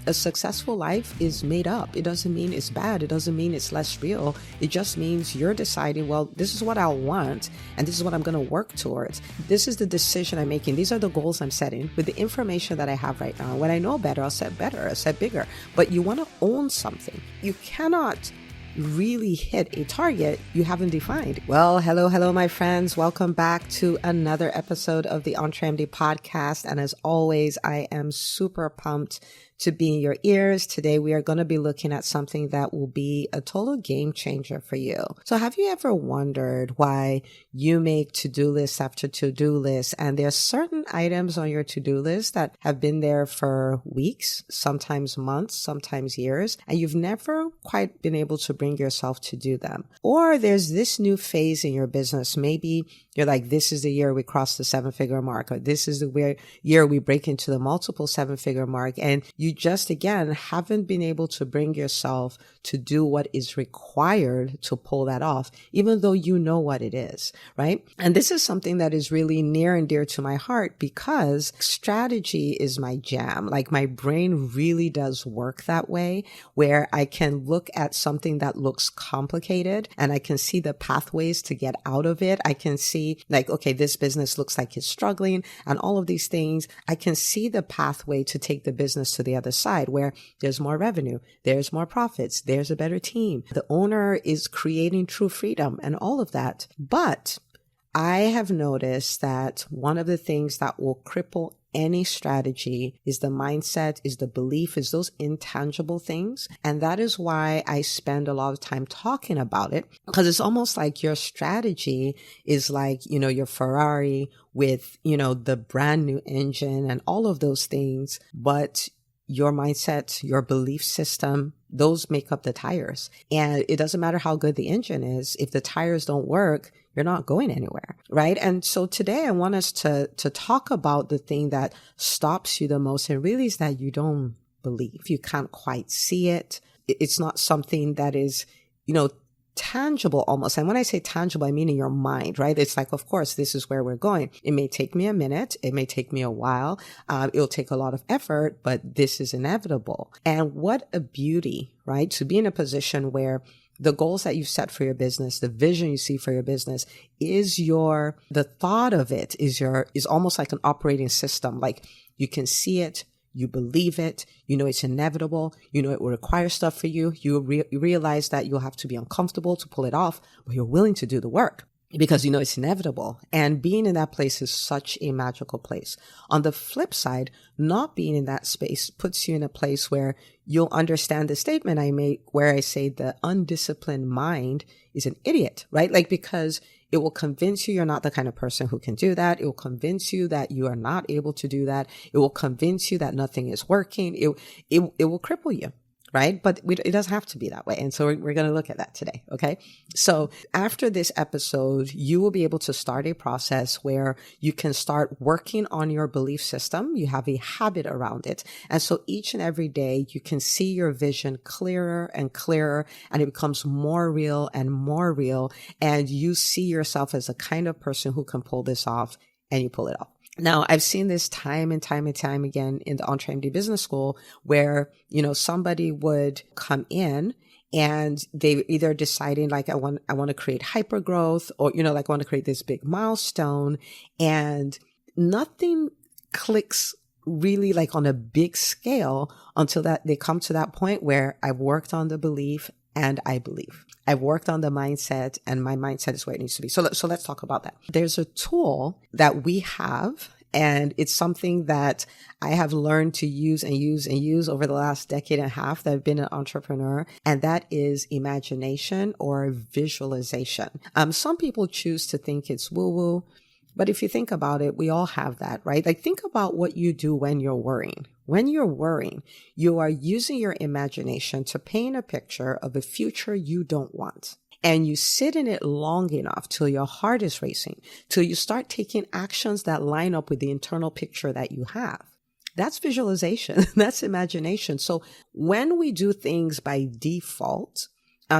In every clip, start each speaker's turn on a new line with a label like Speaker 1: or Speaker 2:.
Speaker 1: A successful life is made up. It doesn't mean it's bad. It doesn't mean it's less real. It just means you're deciding, well, this is what I want, and this is what I'm going to work towards. This is the decision I'm making. These are the goals I'm setting with the information that I have right now. When I know better, I'll set bigger. But you want to own something. You cannot really hit a target you haven't defined. Well, hello, my friends. Welcome back to another episode of the EntreMD podcast. And as always, I am super pumped to be in your ears. Today, we are going to be looking at something that will be a total game changer for you. So have you ever wondered why you make to-do lists after to-do lists, and there are certain items on your to-do list that have been there for weeks, sometimes months, sometimes years, and you've never quite been able to bring yourself to do them? Or there's this new phase in your business. Maybe you're like, this is the year we cross the 7-figure mark, or this is the year we break into the multiple 7-figure mark, and you just, again, haven't been able to bring yourself to do what is required to pull that off, even though you know what it is, right? And this is something that is really near and dear to my heart because strategy is my jam. Like, my brain really does work that way, where I can look at something that looks complicated and I can see the pathways to get out of it. I can see, like, okay, this business looks like it's struggling and all of these things. I can see the pathway to take the business to the other side, where there's more revenue, there's more profits, there's a better team. The owner is creating true freedom and all of that. But I have noticed that one of the things that will cripple any strategy is the mindset, is the belief, is those intangible things. And that is why I spend a lot of time talking about it, because it's almost like your strategy is like, your Ferrari with, the brand new engine and all of those things. But your mindset, your belief system, those make up the tires. And it doesn't matter how good the engine is. If the tires don't work, you're not going anywhere, right? And so today I want us to talk about the thing that stops you the most, and really is that you don't believe. You can't quite see it. It's not something that is, tangible almost. And when I say tangible, I mean in your mind, right? It's like, of course, this is where we're going. It may take me a minute. It may take me a while. It'll take a lot of effort, but this is inevitable. And what a beauty, right? To be in a position where the goals that you set for your business, the vision you see for your business the thought of it is almost like an operating system. Like, you can see it. You believe it, it's inevitable, it will require stuff for you. You realize that you'll have to be uncomfortable to pull it off, but you're willing to do the work because it's inevitable. And being in that place is such a magical place. On the flip side, not being in that space puts you in a place where you'll understand the statement I make where I say the undisciplined mind is an idiot, right? Like, because it will convince you you're not the kind of person who can do that. It will convince you that you are not able to do that. It will convince you that nothing is working. It will cripple you, right? But it doesn't have to be that way. And so we're going to look at that today. Okay. So after this episode, you will be able to start a process where you can start working on your belief system. You have a habit around it. And so each and every day you can see your vision clearer and clearer, and it becomes more real and more real. And you see yourself as the kind of person who can pull this off, and you pull it off. Now, I've seen this time and time again in the EntreMD Business School where, somebody would come in and they either deciding like, I want to create hyper growth, or, like, I want to create this big milestone, and nothing clicks really like on a big scale until that they come to that point where I've worked on the belief and I believe. I've worked on the mindset, and my mindset is where it needs to be. So let's talk about that. There's a tool that we have, and it's something that I have learned to use over the last decade and a half that I've been an entrepreneur, and that is imagination or visualization. Some people choose to think it's woo-woo, but if you think about it, we all have that, right? Like, think about what you do when you're worrying. When you're worrying, you are using your imagination to paint a picture of a future you don't want. And you sit in it long enough till your heart is racing, till you start taking actions that line up with the internal picture that you have. That's visualization. That's imagination. So when we do things by default,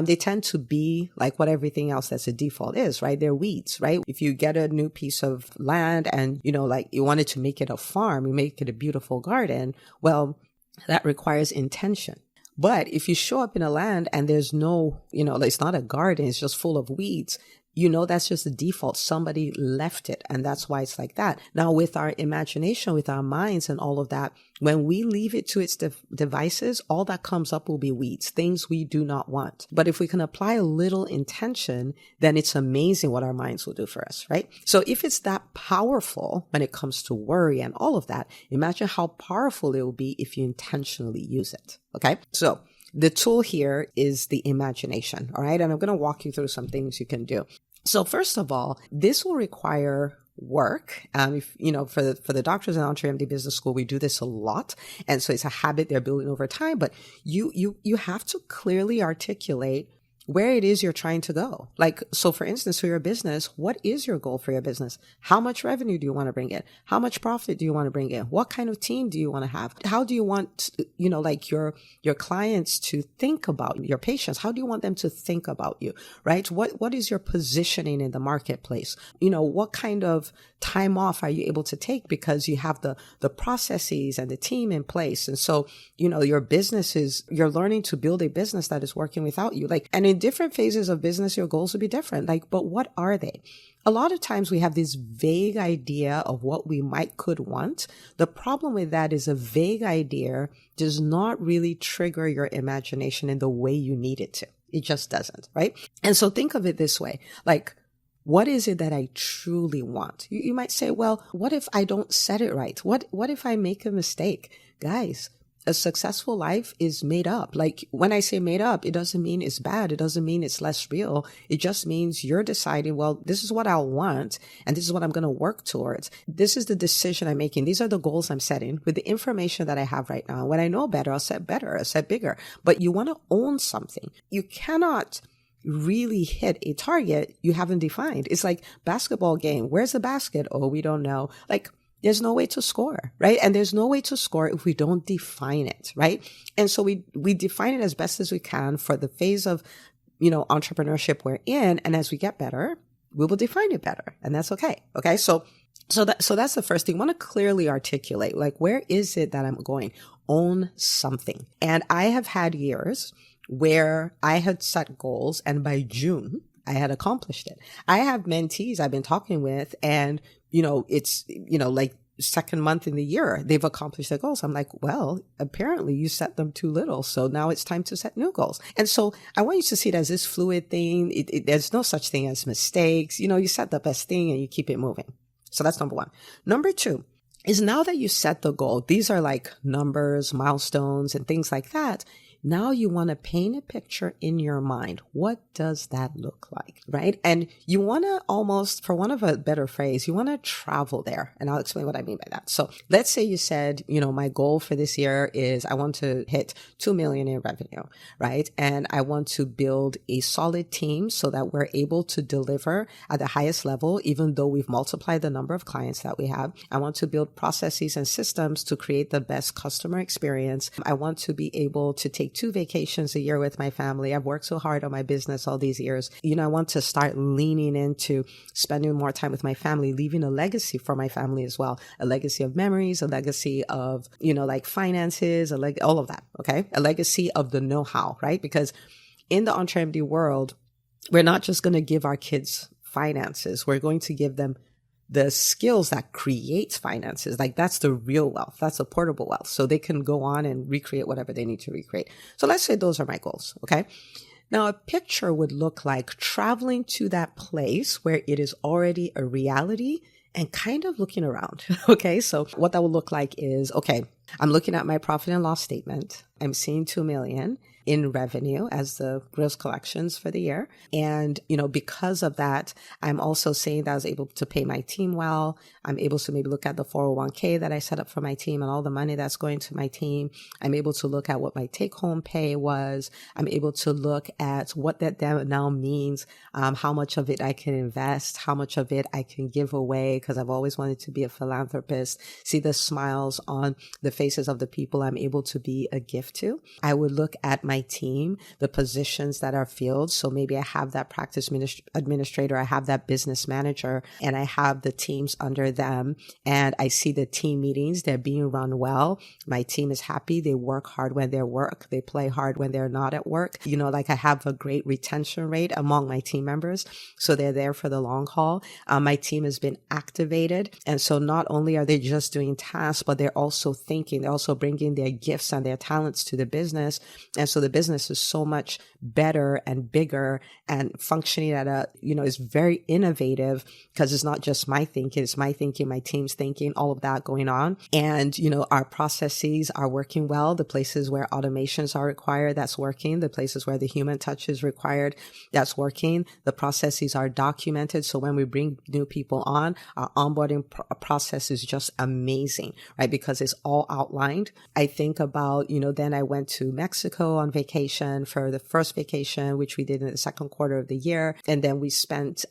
Speaker 1: they tend to be like what everything else that's a default is, right? They're weeds, right? If you get a new piece of land and, like you wanted to make it a farm, you make it a beautiful garden. Well, that requires intention. But if you show up in a land and there's no, it's not a garden, it's just full of weeds, that's just the default. Somebody left it, and that's why it's like that. Now, with our imagination, with our minds and all of that, when we leave it to its devices, all that comes up will be weeds, things we do not want. But if we can apply a little intention, then it's amazing what our minds will do for us, right? So if it's that powerful when it comes to worry and all of that, imagine how powerful it will be if you intentionally use it, okay? So the tool here is the imagination, all right? And I'm going to walk you through some things you can do. So first of all, this will require work. For the doctors in EntreMD Business School, we do this a lot. And so it's a habit they're building over time, but you have to clearly articulate where it is you're trying to go. Like, so for instance, for your business, what is your goal for your business? How much revenue do you want to bring in? How much profit do you want to bring in? What kind of team do you want to have? How do you want, your clients to think about you, your patients? How do you want them to think about you, right? What is your positioning in the marketplace? What kind of time off are you able to take because you have the processes and the team in place? And so, your business you're learning to build a business that is working without you. And in different phases of business, your goals will be different. But what are they? A lot of times we have this vague idea of what we could want. The problem with that is a vague idea does not really trigger your imagination in the way you need it to. It just doesn't, right? And so think of it this way, what is it that I truly want? You might say, well, what if I don't set it right? What if I make a mistake? Guys, a successful life is made up. When I say made up, it doesn't mean it's bad. It doesn't mean it's less real. It just means you're deciding, well, this is what I want, and this is what I'm going to work towards. This is the decision I'm making. These are the goals I'm setting with the information that I have right now. When I know better, I'll set bigger. But you want to own something. You cannot really hit a target you haven't defined. It's like basketball game. Where's the basket? Oh, we don't know. There's no way to score, right? And there's no way to score if we don't define it, right? And so we define it as best as we can for the phase of, entrepreneurship we're in. And as we get better, we will define it better. And that's okay. Okay. So that's the first thing. I want to clearly articulate, where is it that I'm going? Own something. And I have had years where I had set goals and by June, I had accomplished it. I have mentees I've been talking with and, it's, second month in the year, they've accomplished their goals. I'm like, well, apparently you set them too little. So now it's time to set new goals. And so I want you to see it as this fluid thing. There's no such thing as mistakes. You set the best thing and you keep it moving. So that's number one. Number two is now that you set the goal, these are numbers, milestones, and things like that. Now you want to paint a picture in your mind. What does that look like, right? And you want to almost, for want of a better phrase, you want to travel there. And I'll explain what I mean by that. So let's say you said, my goal for this year is I want to hit 2 million in revenue, right? And I want to build a solid team so that we're able to deliver at the highest level, even though we've multiplied the number of clients that we have. I want to build processes and systems to create the best customer experience. I want to be able to take 2 vacations a year with my family. I've worked so hard on my business all these years. I want to start leaning into spending more time with my family, leaving a legacy for my family as well. A legacy of memories, a legacy of, finances, all of that. Okay. A legacy of the know-how, right? Because in the EntreMD world, we're not just going to give our kids finances. We're going to give them the skills that creates finances. That's the real wealth. That's the portable wealth. So they can go on and recreate whatever they need to recreate. So let's say those are my goals. Okay. Now a picture would look like traveling to that place where it is already a reality and kind of looking around. Okay. So what that will look like is, okay, I'm looking at my profit and loss statement. I'm seeing 2 million in revenue as the gross collections for the year. And, because of that, I'm also saying that I was able to pay my team well. I'm able to maybe look at the 401k that I set up for my team and all the money that's going to my team. I'm able to look at what my take home pay was. I'm able to look at what that now means, how much of it I can invest, how much of it I can give away, because I've always wanted to be a philanthropist. See the smiles on the faces of the people I'm able to be a gift to. I would look at my team, the positions that are filled. So maybe I have that practice administrator, I have that business manager, and I have the teams under them. And I see the team meetings, they're being run well. My team is happy. They work hard when they're work. They play hard when they're not at work. Like I have a great retention rate among my team members. So they're there for the long haul. My team has been activated. And so not only are they just doing tasks, but they're also thinking, they're also bringing their gifts and their talents to the business. And so the business is so much better and bigger and functioning at is very innovative because it's not just my thinking, it's my thinking, my team's thinking, all of that going on. And, our processes are working well. The places where automations are required, that's working. The places where the human touch is required, that's working. The processes are documented. So when we bring new people on, our onboarding process is just amazing, right? Because it's all outlined. I think about, then I went to Mexico on vacation for the first vacation, which we did in the second quarter of the year. And then we spent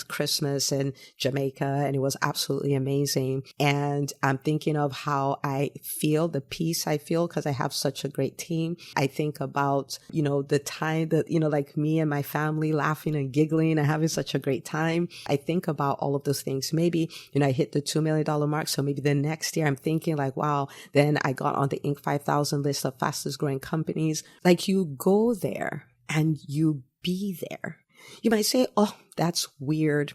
Speaker 1: Christmas in Jamaica, and it was absolutely amazing. And I'm thinking of how I feel, the peace I feel because I have such a great team. I think about, the time that, like me and my family laughing and giggling and having such a great time. I think about all of those things. Maybe, I hit the $2 million mark. So maybe the next year I'm thinking like, wow, then I got on the Inc. 5000 list of fastest growing companies. Like you go there and you be there. You might say, oh, that's weird.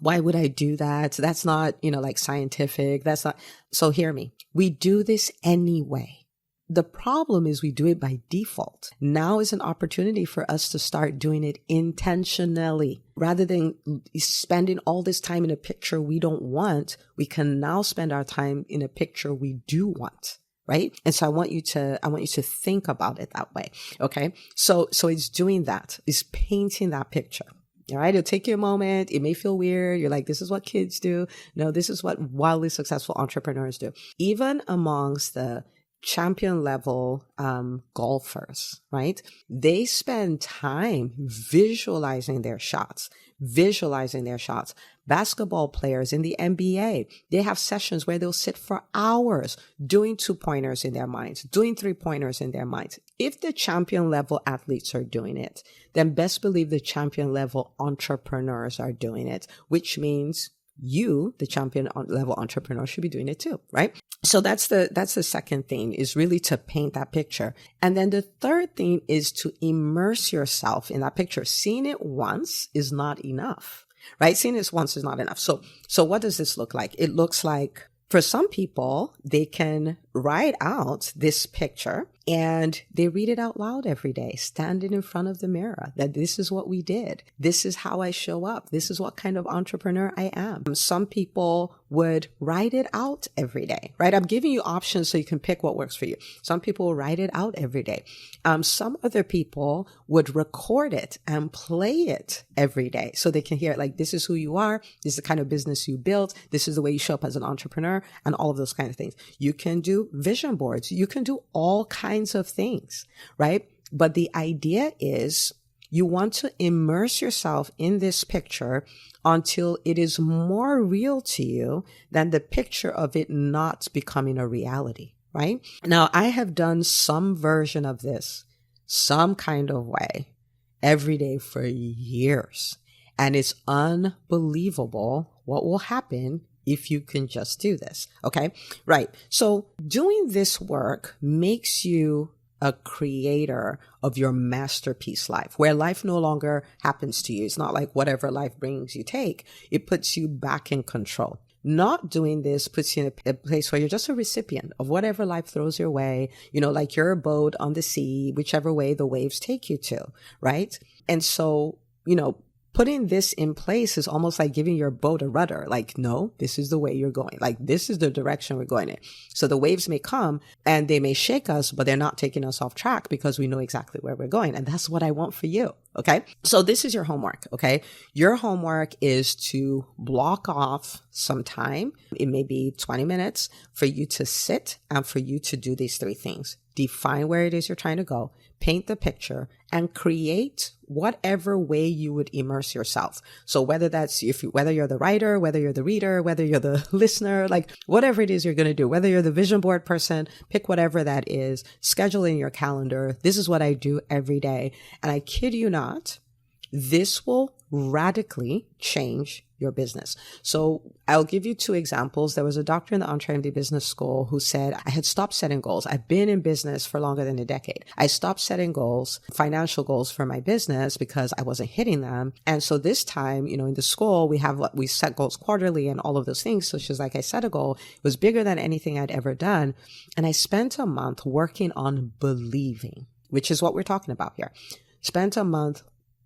Speaker 1: Why would I do that? That's not, like scientific. That's not. So hear me. We do this anyway. The problem is we do it by default. Now is an opportunity for us to start doing it intentionally. Rather than spending all this time in a picture we don't want, we can now spend our time in a picture we do want. Right? And so I want you to think about it that way. Okay. So it's doing that. It's painting that picture. All right. It'll take you a moment. It may feel weird. You're like, this is what kids do. No, this is what wildly successful entrepreneurs do. Even amongst the champion level golfers, right? They spend time visualizing their shots. Basketball players in the NBA, they have sessions where they'll sit for hours doing 2-pointers in their minds, doing 3-pointers in their minds. If the champion level athletes are doing it, then best believe the champion level entrepreneurs are doing it, which means you, the champion level entrepreneur, should be doing it too, right? So that's the second thing, is really to paint that picture. And then the third thing is to immerse yourself in that picture. Seeing it once is not enough, right? Seeing it once is not enough. So what does this look like? It looks like, for some people, they can write out this picture and they read it out loud every day, standing in front of the mirror, that this is what we did. This is how I show up. This is what kind of entrepreneur I am. Some people would write it out every day, right? I'm giving you options so you can pick what works for you. Some people will write it out every day. Some other people would record it and play it every day so they can hear it. Like, this is who you are. This is the kind of business you built. This is the way you show up as an entrepreneur, and all of those kind of things. You can do vision boards. You can do all kinds of things, right? But the idea is you want to immerse yourself in this picture until it is more real to you than the picture of it not becoming a reality, right? Now, I have done some version of this, some kind of way, every day for years. And it's unbelievable what will happen if you can just do this. Okay. Right. So doing this work makes you a creator of your masterpiece life, where life no longer happens to you. It's not like whatever life brings you take. It puts you back in control. Not doing this puts you in a place where you're just a recipient of whatever life throws your way, like you're a boat on the sea, whichever way the waves take you to, right? And so, putting this in place is almost like giving your boat a rudder. Like, no, this is the way you're going. Like, this is the direction we're going in. So the waves may come and they may shake us, but they're not taking us off track because we know exactly where we're going. And that's what I want for you. Okay. So this is your homework. Okay. Your homework is to block off some time. It may be 20 minutes for you to sit and for you to do these 3 things. define where it is you're trying to go, paint the picture, and create whatever way you would immerse yourself. So whether that's whether you're the writer, whether you're the reader, whether you're the listener, like whatever it is you're going to do, whether you're the vision board person, pick whatever that is, schedule in your calendar. This is what I do every day. And I kid you not, this will radically change your business. So I'll give you 2 examples. There was a doctor in the EntreMD business school who said, I had stopped setting goals. I've been in business for longer than a decade. I stopped setting goals, financial goals for my business because I wasn't hitting them. And so this time, in the school, we set goals quarterly and all of those things. So she's like, I set a goal. It was bigger than anything I'd ever done. And I spent a month working on believing, which is what we're talking about here. Spent a month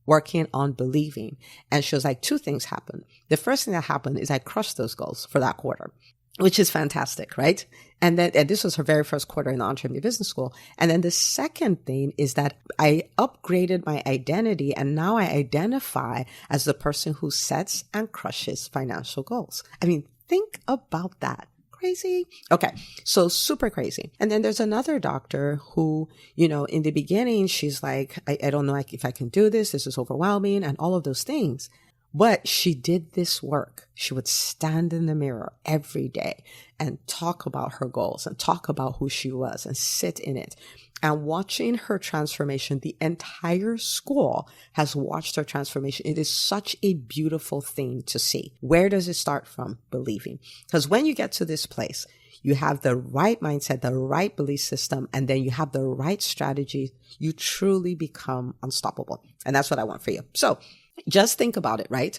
Speaker 1: working on believing. And she was like, 2 things happened. The first thing that happened is I crushed those goals for that quarter, which is fantastic, right? And this was her very first quarter in the EntreMD business school. And then the second thing is that I upgraded my identity, and now I identify as the person who sets and crushes financial goals. I mean, think about that. Crazy. Okay. So super crazy. And then there's another doctor who, in the beginning, she's like, I don't know if I can do this. This is overwhelming and all of those things. But she did this work. She would stand in the mirror every day and talk about her goals and talk about who she was and sit in it. And watching her transformation, the entire school has watched her transformation. It is such a beautiful thing to see. Where does it start from? Believing. Because when you get to this place, you have the right mindset, the right belief system, and then you have the right strategy, you truly become unstoppable. And that's what I want for you. So just think about it, right?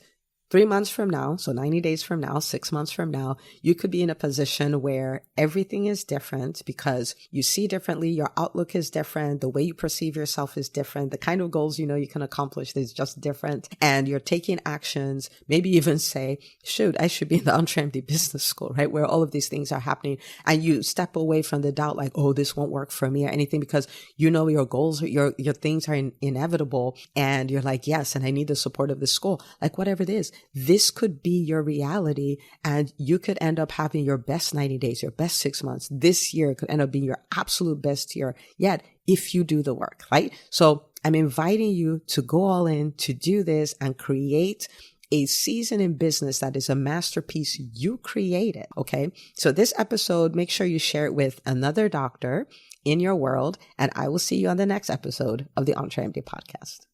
Speaker 1: 3 months from now, so 90 days from now, 6 months from now, you could be in a position where everything is different because you see differently, your outlook is different, the way you perceive yourself is different, the kind of goals you can accomplish is just different, and you're taking actions, maybe even say, shoot, I should be in the EntreMD business school, right? Where all of these things are happening, and you step away from the doubt like, oh, this won't work for me or anything, because your goals, your things are inevitable, and you're like, yes, and I need the support of the school, like whatever it is. This could be your reality, and you could end up having your best 90 days, your best 6 months. This year could end up being your absolute best year yet if you do the work, right? So I'm inviting you to go all in, to do this and create a season in business that is a masterpiece you created. Okay. So this episode, make sure you share it with another doctor in your world, and I will see you on the next episode of the EntreMD podcast.